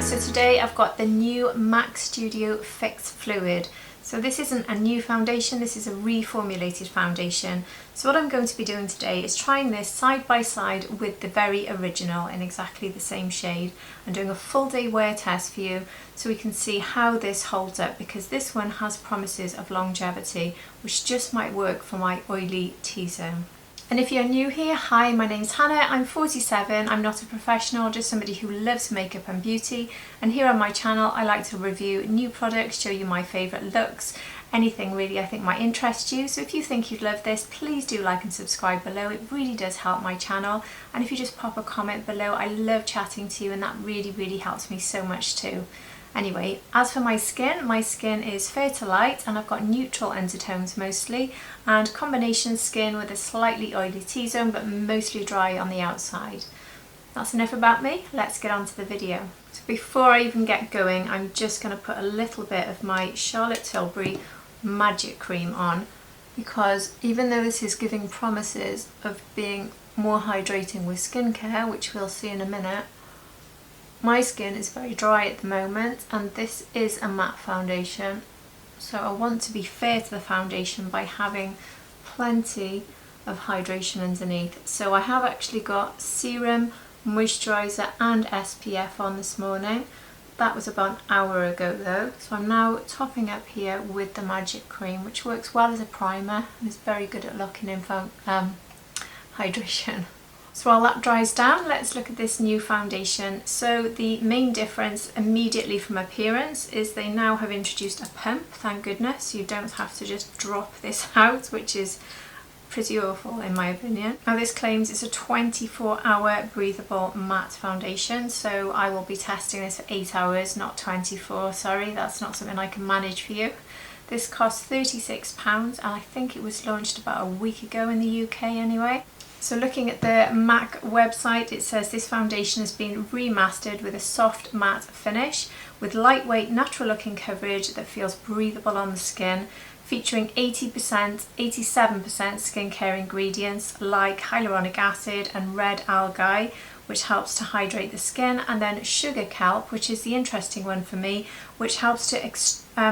everyone, so today I've got the new MAC Studio Fix Fluid. So this isn't a new foundation, this is a reformulated foundation. So what I'm going to be doing today is trying this side by side with the very original in exactly the same shade and doing a full day wear test for you so we can see how this holds up, because this one has promises of longevity which just might work for my oily T-zone. And if you're new here, hi, my name's Hannah, I'm 47, I'm not a professional, just somebody who loves makeup and beauty, and here on my channel I like to review new products, show you my favourite looks, anything really I think might interest you. So if you think you'd love this, please do like and subscribe below, it really does help my channel. And if you just pop a comment below, I love chatting to you and that really helps me so much too. Anyway, as for my skin is fair to light and I've got neutral undertones mostly, and combination skin with a slightly oily T-zone but mostly dry on the outside. That's enough about me, let's get on to the video. So before I even get going, I'm just going to put a little bit of my Charlotte Tilbury Magic Cream on, because even though this is giving promises of being more hydrating with skincare, which we'll see in a minute, my skin is very dry at the moment and this is a matte foundation, so I want to be fair to the foundation by having plenty of hydration underneath. So I have actually got serum, moisturiser and SPF on this morning. That was about an hour ago though, so I'm now topping up here with the Magic Cream, which works well as a primer and is very good at locking in hydration. So while that dries down, let's look at this new foundation. So the main difference immediately from appearance is they now have introduced a pump, thank goodness. You don't have to just drop this out, which is pretty awful in my opinion. Now this claims it's a 24-hour breathable matte foundation, so I will be testing this for 8 hours, not 24, sorry, that's not something I can manage for you. This costs £36 and I think it was launched about a week ago in the UK anyway. So looking at the MAC website, it says this foundation has been remastered with a soft matte finish with lightweight natural looking coverage that feels breathable on the skin, featuring 87% skincare ingredients like hyaluronic acid and red algae, which helps to hydrate the skin, and then sugar kelp, which is the interesting one for me, which helps to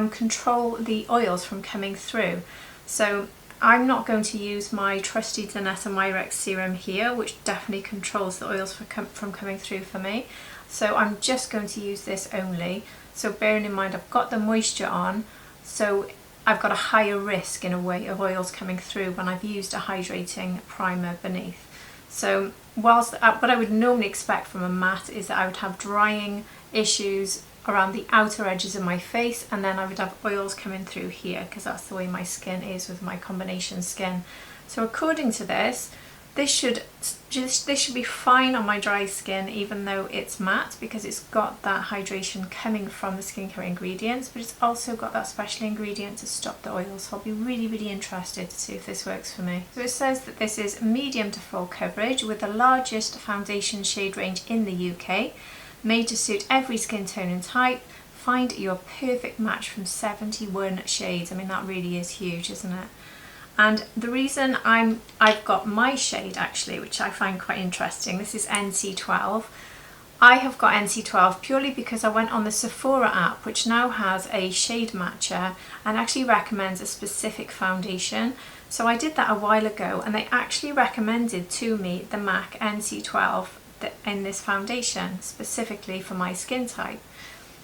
control the oils from coming through. So I'm not going to use my trusty Danetta Myrex serum here, which definitely controls the oils from coming through for me. So I'm just going to use this only. So bearing in mind I've got the moisture on, so I've got a higher risk in a way of oils coming through when I've used a hydrating primer beneath. So whilst what I would normally expect from a matte is that I would have drying issues around the outer edges of my face, and then I would have oils coming through here because that's the way my skin is with my combination skin. So according to this, this should be fine on my dry skin even though it's matte, because it's got that hydration coming from the skincare ingredients, but it's also got that special ingredient to stop the oils. So I'll be really interested to see if this works for me. So it says that this is medium to full coverage with the largest foundation shade range in the UK, made to suit every skin tone and type. Find your perfect match from 71 shades. I mean, that really is huge, isn't it? And the reason I've got my shade actually, which I find quite interesting, this is NC12. I have got NC12 purely because I went on the Sephora app, which now has a shade matcher and actually recommends a specific foundation. So I did that a while ago and they actually recommended to me the MAC NC12 in this foundation specifically for my skin type.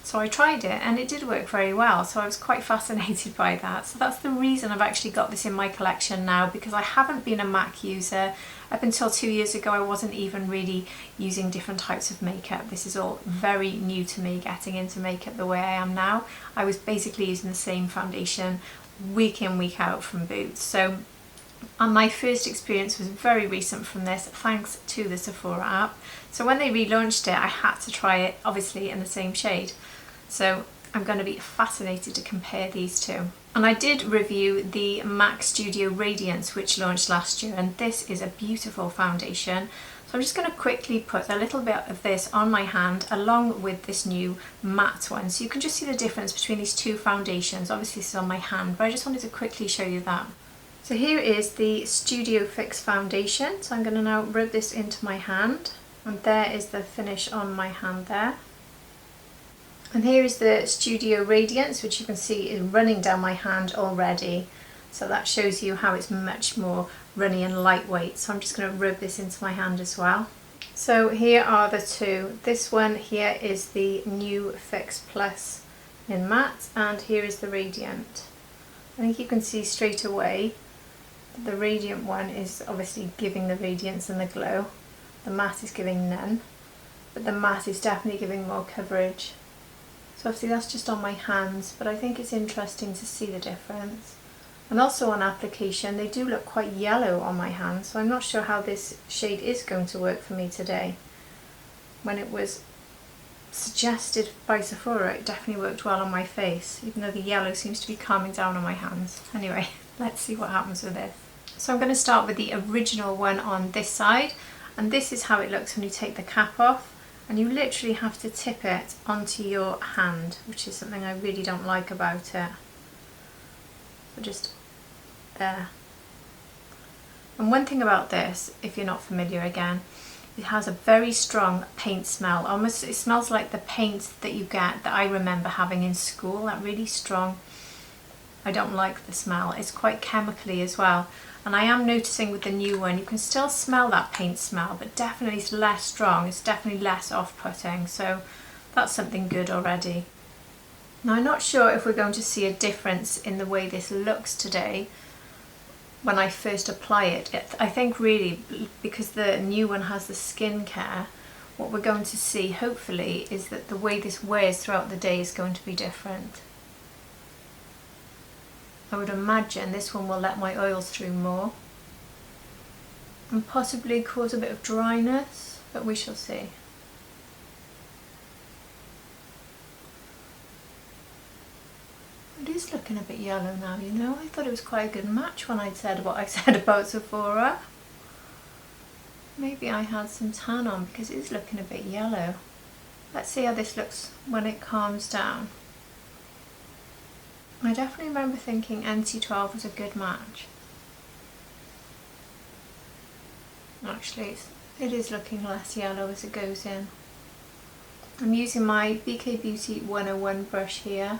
So I tried it and it did work very well, so I was quite fascinated by that. So that's the reason I've actually got this in my collection now, because I haven't been a MAC user. Up until 2 years ago I wasn't even really using different types of makeup. This is all very new to me, getting into makeup the way I am now. I was basically using the same foundation week in, week out from Boots. So and my first experience was very recent from this, thanks to the Sephora app. So when they relaunched it, I had to try it, obviously in the same shade. So I'm going to be fascinated to compare these two. And I did review the MAC Studio Radiance, which launched last year, and this is a beautiful foundation. So I'm just going to quickly put a little bit of this on my hand along with this new matte one. So you can just see the difference between these two foundations. Obviously this is on my hand, but I just wanted to quickly show you that. So here is the Studio Fix foundation. So I'm going to now rub this into my hand, and there is the finish on my hand there. And here is the Studio Radiance, which you can see is running down my hand already. So that shows you how it's much more runny and lightweight. So I'm just going to rub this into my hand as well. So here are the two. This one here is the new Fix Plus in matte, and here is the Radiant. I think you can see straight away the Radiant one is obviously giving the radiance and the glow. The matte is giving none, but the matte is definitely giving more coverage. So obviously that's just on my hands, but I think it's interesting to see the difference. And also on application, they do look quite yellow on my hands, so I'm not sure how this shade is going to work for me today. When it was suggested by Sephora, it definitely worked well on my face, even though the yellow seems to be calming down on my hands. Anyway, let's see what happens with this. So I'm going to start with the original one on this side, and this is how it looks when you take the cap off, and you literally have to tip it onto your hand, which is something I really don't like about it. So just there. And one thing about this, if you're not familiar again, it has a very strong paint smell. Almost, it smells like the paint that you get that I remember having in school, that really strong. I don't like the smell. It's quite chemically as well. And I am noticing with the new one, you can still smell that paint smell, but definitely it's less strong. It's definitely less off-putting. So that's something good already. Now I'm not sure if we're going to see a difference in the way this looks today when I first apply it. I think really because the new one has the skincare, what we're going to see hopefully is that the way this wears throughout the day is going to be different. I would imagine this one will let my oils through more and possibly cause a bit of dryness, but we shall see. It is looking a bit yellow now, you know. I thought it was quite a good match when I said what I said about Sephora. Maybe I had some tan on because it is looking a bit yellow. Let's see how this looks when it calms down. I definitely remember thinking NC12 was a good match. Actually, it is looking less yellow as it goes in. I'm using my BK Beauty 101 brush here.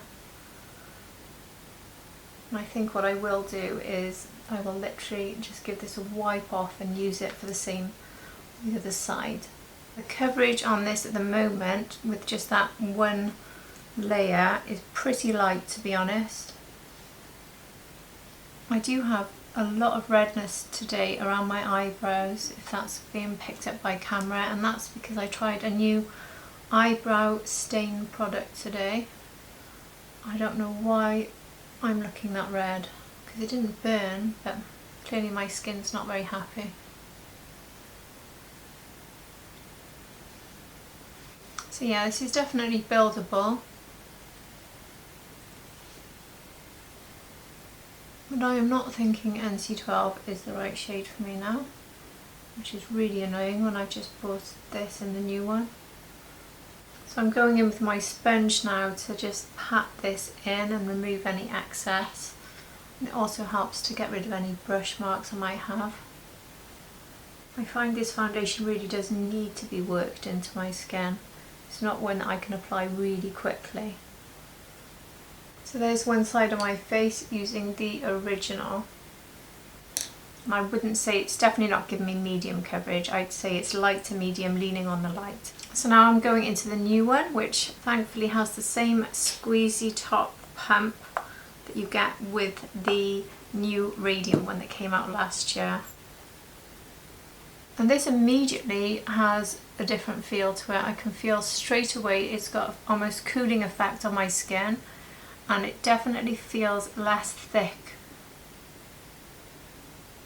And I think what I will do is I will literally just give this a wipe off and use it for the same on the other side. The coverage on this at the moment with just that one layer is pretty light, to be honest. I do have a lot of redness today around my eyebrows, if that's being picked up by camera, and that's because I tried a new eyebrow stain product today. I don't know why I'm looking that red, because it didn't burn, but clearly my skin's not very happy. So yeah, this is definitely buildable. But I am not thinking NC12 is the right shade for me now, which is really annoying when I just bought this in the new one. So I'm going in with my sponge now to just pat this in and remove any excess. And it also helps to get rid of any brush marks I might have. I find this foundation really does need to be worked into my skin. It's not one that I can apply really quickly. So there's one side of my face using the original. And I wouldn't say, it's definitely not giving me medium coverage. I'd say it's light to medium, leaning on the light. So now I'm going into the new one, which thankfully has the same squeezy top pump that you get with the new Radiant one that came out last year. And this immediately has a different feel to it. I can feel straight away it's got almost cooling effect on my skin, and it definitely feels less thick,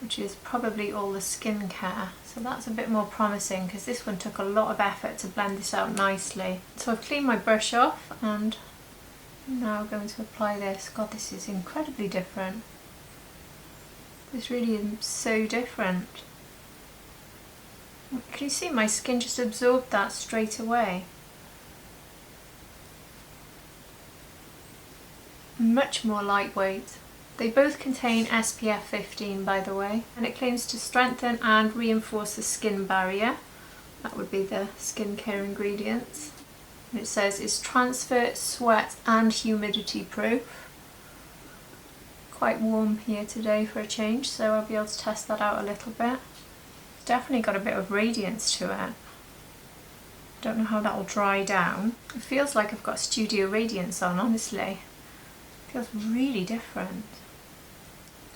which is probably all the skincare. So that's a bit more promising because this one took a lot of effort to blend this out nicely. So I've cleaned my brush off and I'm now going to apply this. God, this is incredibly different. This really is so different. Can you see my skin just absorbed that straight away? Much more lightweight. They both contain SPF 15, by the way, and it claims to strengthen and reinforce the skin barrier. That would be the skincare ingredients. And it says it's transfer, sweat and humidity proof. Quite warm here today for a change, so I'll be able to test that out a little bit. It's definitely got a bit of radiance to it. Don't know how that will dry down. It feels like I've got Studio Radiance on, honestly. It feels really different.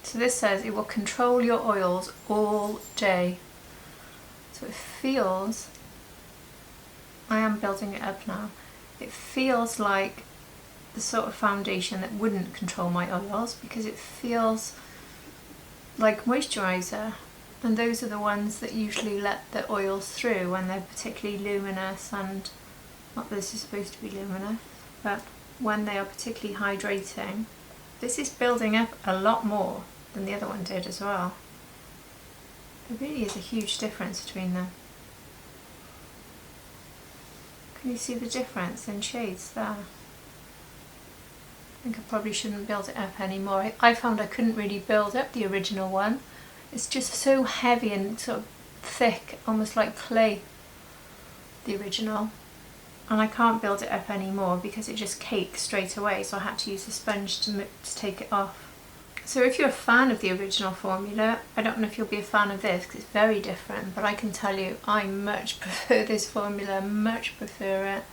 So this says it will control your oils all day. So it feels, I am building it up now, it feels like the sort of foundation that wouldn't control my oils, because it feels like moisturiser, and those are the ones that usually let the oils through when they're particularly luminous, and not that this is supposed to be luminous, but when they are particularly hydrating. This is building up a lot more than the other one did as well. There really is a huge difference between them. Can you see the difference in shades there? I think I probably shouldn't build it up anymore. I found I couldn't really build up the original one. It's just so heavy and sort of thick, almost like clay, the original. And I can't build it up anymore because it just cakes straight away, so I had to use a sponge to take it off. So if you're a fan of the original formula, I don't know if you'll be a fan of this because it's very different, but I can tell you I much prefer this formula, much prefer it.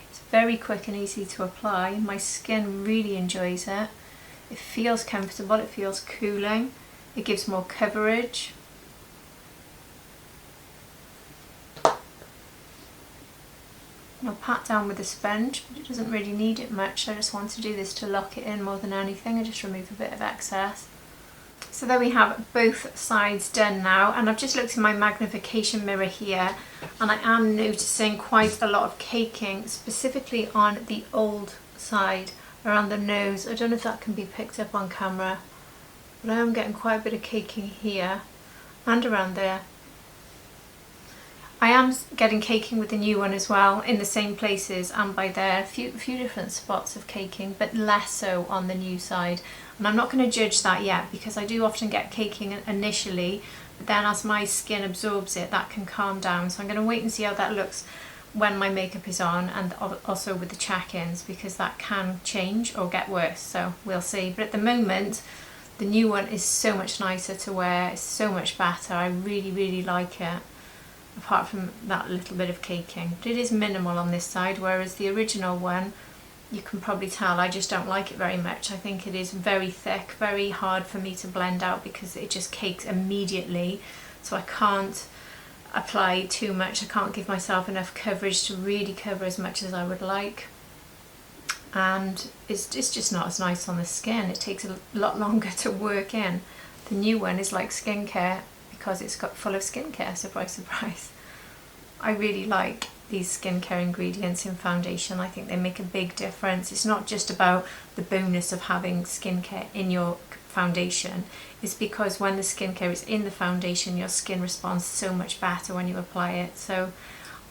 It's very quick and easy to apply. My skin really enjoys it. It feels comfortable, it feels cooling, it gives more coverage. I'll pat down with a sponge, but it doesn't really need it much. I just want to do this to lock it in more than anything and just remove a bit of excess. So there we have both sides done now, and I've just looked in my magnification mirror here, and I am noticing quite a lot of caking, specifically on the old side around the nose. I don't know if that can be picked up on camera, but I am getting quite a bit of caking here and around there. I am getting caking with the new one as well, in the same places and by there, a few different spots of caking, but less so on the new side. And I'm not going to judge that yet because I do often get caking initially, but then as my skin absorbs it, that can calm down. So I'm going to wait and see how that looks when my makeup is on, and also with the check-ins, because that can change or get worse, so we'll see. But at the moment, the new one is so much nicer to wear, it's so much better. I really like it, apart from that little bit of caking. But it is minimal on this side, whereas the original one, you can probably tell I just don't like it very much. I think it is very thick, very hard for me to blend out because it just cakes immediately, so I can't apply too much. I can't give myself enough coverage to really cover as much as I would like, and it's just not as nice on the skin. It takes a lot longer to work in. The new one is like skincare because it's got full of skincare, surprise surprise. I really like these skincare ingredients in foundation. I think they make a big difference. It's not just about the bonus of having skincare in your foundation, it's because when the skincare is in the foundation, your skin responds so much better when you apply it. So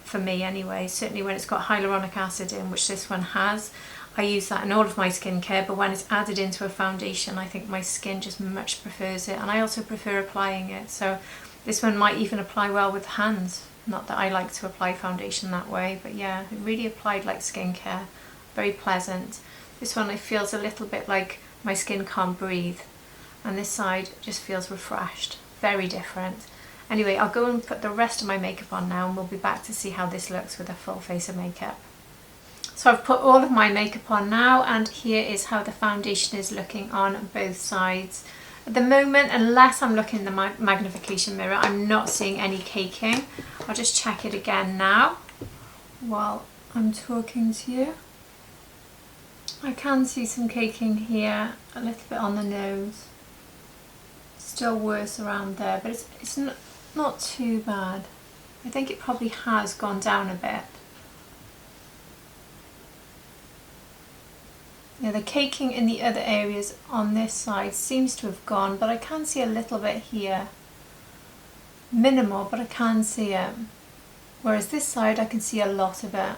for me anyway, certainly when it's got hyaluronic acid in, which this one has, I use that in all of my skincare, but when it's added into a foundation, I think my skin just much prefers it, and I also prefer applying it. So this one might even apply well with hands. Not that I like to apply foundation that way, but yeah, it really applied like skincare. Very pleasant. This one it feels a little bit like my skin can't breathe, and this side just feels refreshed. Very different. Anyway, I'll go and put the rest of my makeup on now, and we'll be back to see how this looks with a full face of makeup. So I've put all of my makeup on now, and here is how the foundation is looking on both sides. At the moment, unless I'm looking in the magnification mirror, I'm not seeing any caking. I'll just check it again now while I'm talking to you. I can see some caking here, a little bit on the nose. Still worse around there, but it's not too bad. I think it probably has gone down a bit. Yeah, the caking in the other areas on this side seems to have gone, but I can see a little bit here. Minimal, but I can see it. Whereas this side I can see a lot of it.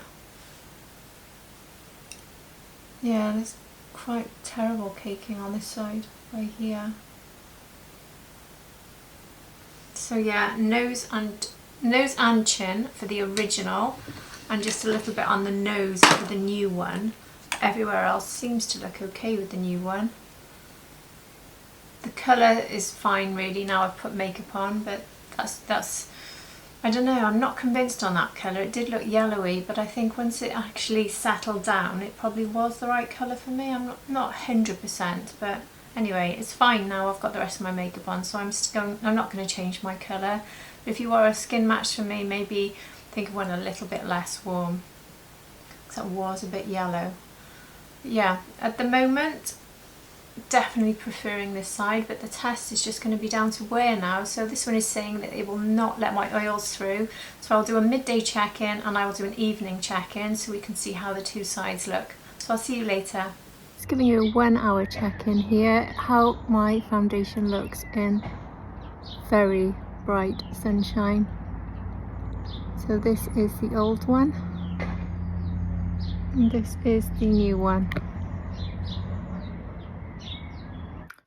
Yeah, there's quite terrible caking on this side, right here. So yeah, nose and chin for the original, and just a little bit on the nose for the new one. Everywhere else seems to look okay with the new one. The colour is fine really now I've put makeup on, but that's I don't know, I'm not convinced on that colour. It did look yellowy, but I think once it actually settled down it probably was the right colour for me. I'm not 100%, but anyway, it's fine now I've got the rest of my makeup on, so I'm not going to change my colour. But if you were a skin match for me, maybe think of one a little bit less warm, because it was a bit yellow. But yeah, at the moment definitely preferring this side, but the test is just going to be down to wear now. So this one is saying that it will not let my oils through, so I'll do a midday check-in and I will do an evening check-in so we can see how the two sides look. So I'll see you later. Just giving you a 1 hour check-in here, how my foundation looks in very bright sunshine. So this is the old one and this is the new one.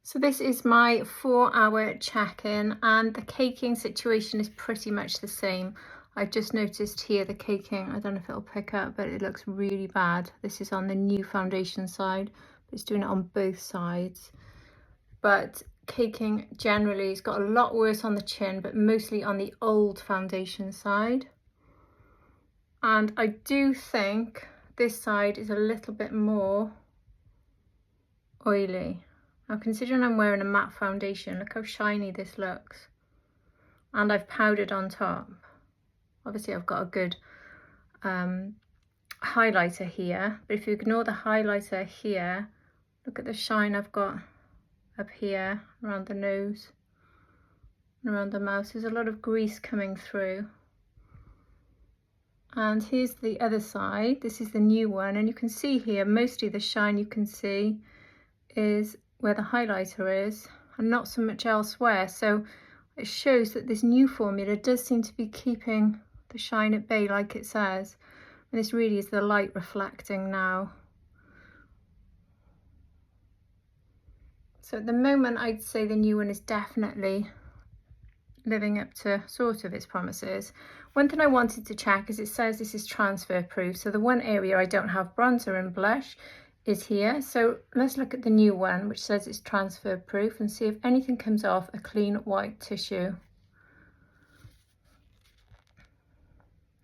So this is my 4 hour check-in, and the caking situation is pretty much the same. I've just noticed here the caking, I don't know if it'll pick up, but it looks really bad. This is on the new foundation side, but it's doing it on both sides. But caking generally has got a lot worse on the chin, but mostly on the old foundation side. And I do think this side is a little bit more oily. Now considering I'm wearing a matte foundation, look how shiny this looks. And I've powdered on top. Obviously I've got a good highlighter here, but if you ignore the highlighter here, look at the shine I've got up here around the nose and around the mouth. There's a lot of grease coming through. And here's the other side. This is the new one, and you can see here mostly the shine you can see is where the highlighter is and not so much elsewhere. So it shows that this new formula does seem to be keeping the shine at bay like it says. And this really is the light reflecting now. So at the moment I'd say the new one is definitely living up to sort of its promises. One thing I wanted to check is it says this is transfer proof. So the one area I don't have bronzer and blush is here. So let's look at the new one, which says it's transfer proof, and see if anything comes off a clean white tissue.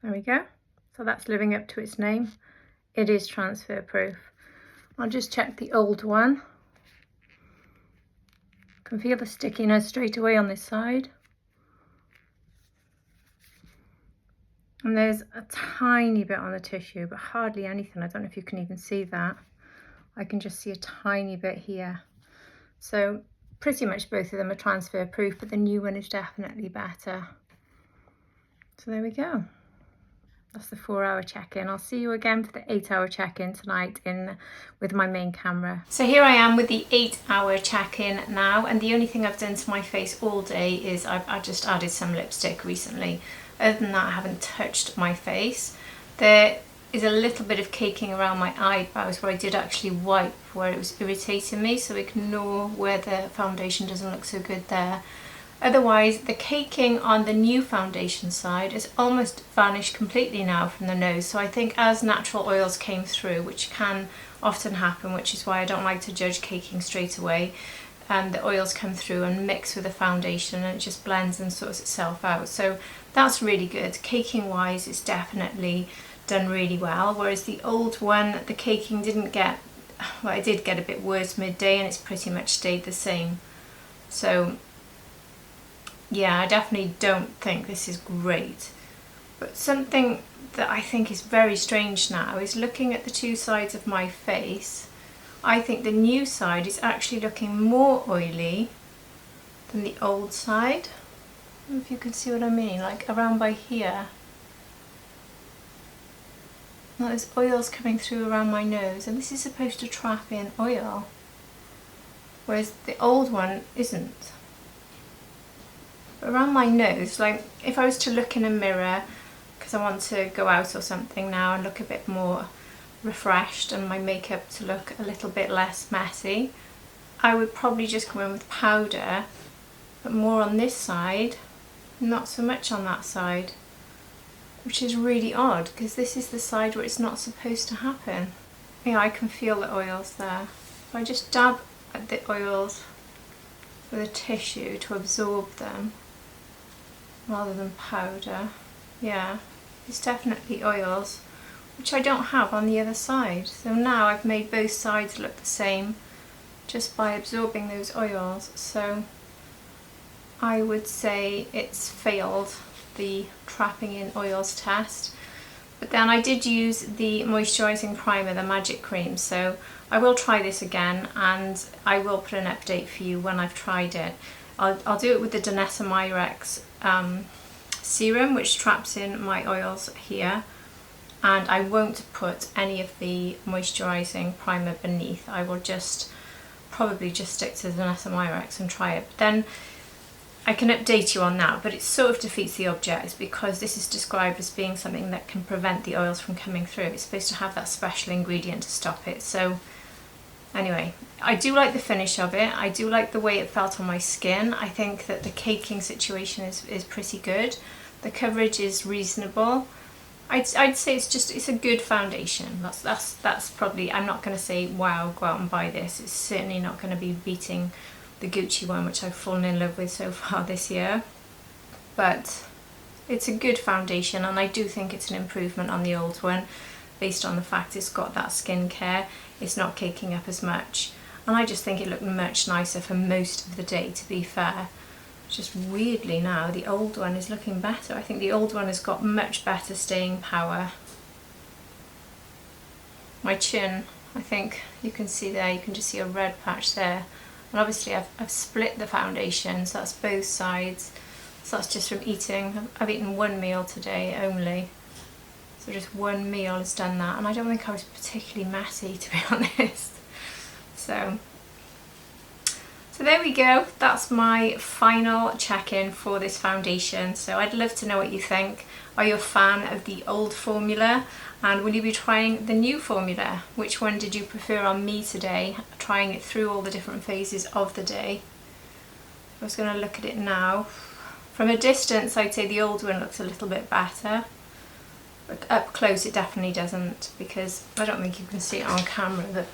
There we go. So that's living up to its name. It is transfer proof. I'll just check the old one. Can feel the stickiness straight away on this side. And there's a tiny bit on the tissue, but hardly anything. I don't know if you can even see that. I can just see a tiny bit here. So pretty much both of them are transfer proof, but the new one is definitely better. So there we go. That's the 4 hour check-in. I'll see you again for the 8 hour check-in tonight with my main camera. So here I am with the 8 hour check-in now, and the only thing I've done to my face all day is I've just added some lipstick recently. Other than that, I haven't touched my face. There is a little bit of caking around my eyebrows where I did actually wipe where it was irritating me, so ignore where the foundation doesn't look so good there. Otherwise, the caking on the new foundation side has almost vanished completely now from the nose. So I think as natural oils came through, which can often happen, which is why I don't like to judge caking straight away, the oils come through and mix with the foundation and it just blends and sorts itself out. So that's really good. Caking wise, it's definitely done really well, whereas the old one, the caking didn't get, well, it did get a bit worse midday and it's pretty much stayed the same. So yeah, I definitely don't think this is great. But something that I think is very strange now is looking at the two sides of my face. I think the new side is actually looking more oily than the old side. I don't know if you can see what I mean, like around by here. Now there's oils coming through around my nose, and this is supposed to trap in oil, whereas the old one isn't. But around my nose, like if I was to look in a mirror, because I want to go out or something now and look a bit more refreshed and my makeup to look a little bit less messy, I would probably just go in with powder, but more on this side, not so much on that side. which is really odd because this is the side where it's not supposed to happen. Yeah, I can feel the oils there. So I just dab at the oils with a tissue to absorb them rather than powder. Yeah, it's definitely oils, which I don't have on the other side. So now I've made both sides look the same just by absorbing those oils. So I would say it's failed the trapping in oils test. But then I did use the moisturising primer, the Magic Cream, so I will try this again and I will put an update for you when I've tried it. I'll do it with the Danessa Myrex serum, which traps in my oils here, and I won't put any of the moisturising primer beneath. I will probably just stick to the Danessa Myrex and try it. But then I can update you on that, but it sort of defeats the object because this is described as being something that can prevent the oils from coming through. It's supposed to have that special ingredient to stop it. So anyway, I do like the finish of it. I do like the way it felt on my skin. I think that the caking situation is pretty good. The coverage is reasonable. I'd say it's a good foundation. That's probably, I'm not going to say wow, go out and buy this. It's certainly not going to be beating the Gucci one, which I've fallen in love with so far this year, but it's a good foundation, and I do think it's an improvement on the old one based on the fact it's got that skincare, it's not caking up as much, and I just think it looked much nicer for most of the day, to be fair. Just weirdly now the old one is looking better. I think the old one has got much better staying power. My chin, I think you can see there, you can just see a red patch there. And obviously I've split the foundation, so that's both sides. So that's just from eating. I've eaten one meal today only. So just one meal has done that. And I don't think I was particularly messy, to be honest. So there we go. That's my final check-in for this foundation. So I'd love to know what you think. Are you a fan of the old formula? And will you be trying the new formula? Which one did you prefer on me today? Trying it through all the different phases of the day. I was going to look at it now. From a distance, I'd say the old one looks a little bit better. But up close, it definitely doesn't, because I don't think you can see it on camera that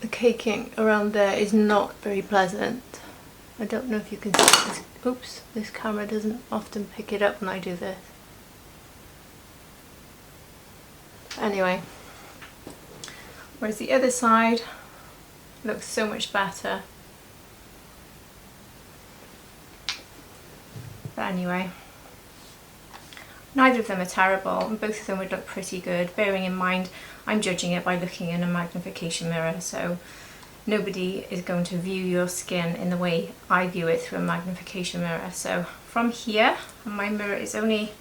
the caking around there is not very pleasant. I don't know if you can see this. Oops, this camera doesn't often pick it up when I do this. Anyway, whereas the other side looks so much better. But anyway, neither of them are terrible, and both of them would look pretty good, bearing in mind I'm judging it by looking in a magnification mirror, so nobody is going to view your skin in the way I view it through a magnification mirror. So from here, and my mirror is only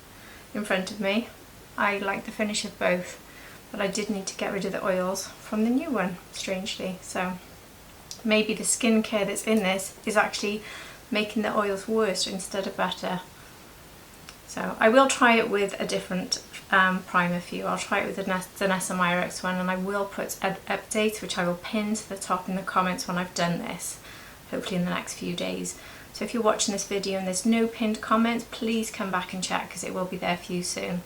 in front of me, I like the finish of both, but I did need to get rid of the oils from the new one, strangely. So maybe the skincare that's in this is actually making the oils worse instead of better. So I will try it with a different primer for you. I'll try it with the Danessa Myrex one, and I will put an update which I will pin to the top in the comments when I've done this, hopefully in the next few days. So if you're watching this video and there's no pinned comment, please come back and check, because it will be there for you soon.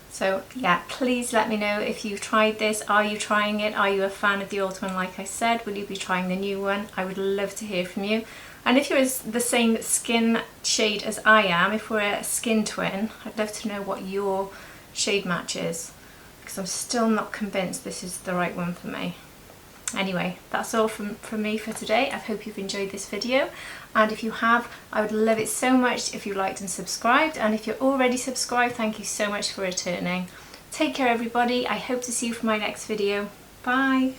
So yeah, please let me know if you've tried this. Are you trying it? Are you a fan of the old one like I said? Will you be trying the new one? I would love to hear from you. And if you're the same skin shade as I am, if we're a skin twin, I'd love to know what your shade match is, because I'm still not convinced this is the right one for me. Anyway, that's all from me for today. I hope you've enjoyed this video, and if you have, I would love it so much if you liked and subscribed, and if you're already subscribed, thank you so much for returning. Take care everybody, I hope to see you for my next video. Bye!